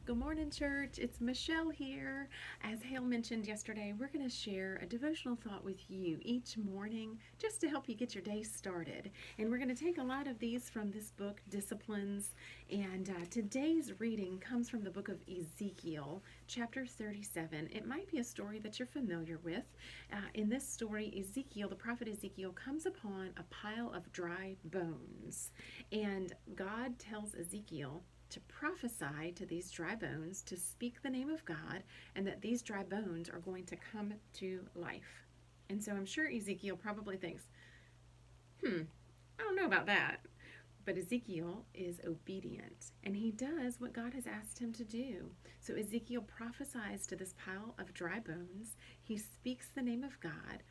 Good morning, church. It's Michelle here. As Hale mentioned yesterday, we're going to share a devotional thought with you each morning just to help you get your day started. And we're going to take a lot of these from this book, Disciplines. And today's reading comes from the book of Ezekiel, chapter 37. It might be a story that you're familiar with. In this story, Ezekiel, the prophet Ezekiel, comes upon a pile of dry bones. And God tells Ezekiel to prophesy to these dry bones, to speak the name of God, and that these dry bones are going to come to life. And so I'm sure Ezekiel probably thinks, I don't know about that. But Ezekiel is obedient, and he does what God has asked him to do. So Ezekiel prophesies to this pile of dry bones. He speaks the name of God,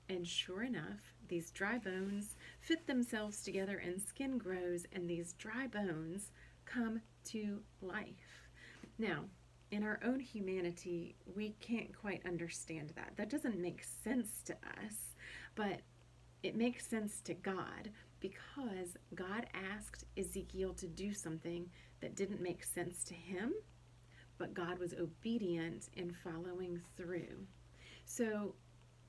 and sure enough, these dry bones fit themselves together and skin grows, and these dry bones come to life. Now, in our own humanity, we can't quite understand that. That doesn't make sense to us, but it makes sense to God because God asked Ezekiel to do something that didn't make sense to him, but God was obedient in following through. So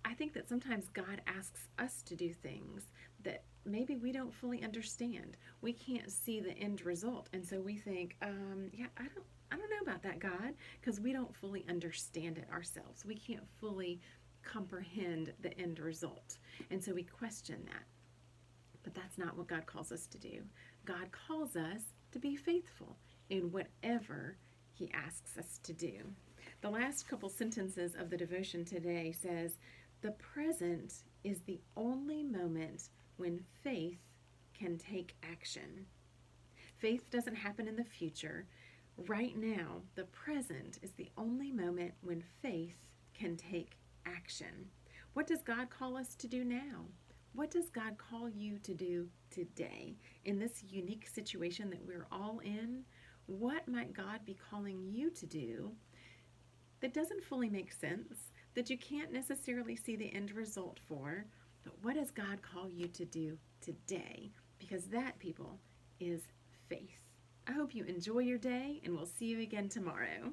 I think that sometimes God asks us to do things that maybe we don't fully understand. We can't see the end result, and so we think, I don't know about that, God, because we don't fully understand it ourselves. We can't fully comprehend the end result, and so we question that. But that's not what God calls us to do. God calls us to be faithful in whatever He asks us to do. The last couple sentences of the devotion today says, "The present is the only moment when faith can take action." Faith doesn't happen in the future. Right now, the present is the only moment when faith can take action. What does God call us to do now? What does God call you to do today in this unique situation that we're all in? What might God be calling you to do that doesn't fully make sense, that you can't necessarily see the end result for, but what does God call you to do today? Because that, people, is faith. I hope you enjoy your day, and we'll see you again tomorrow.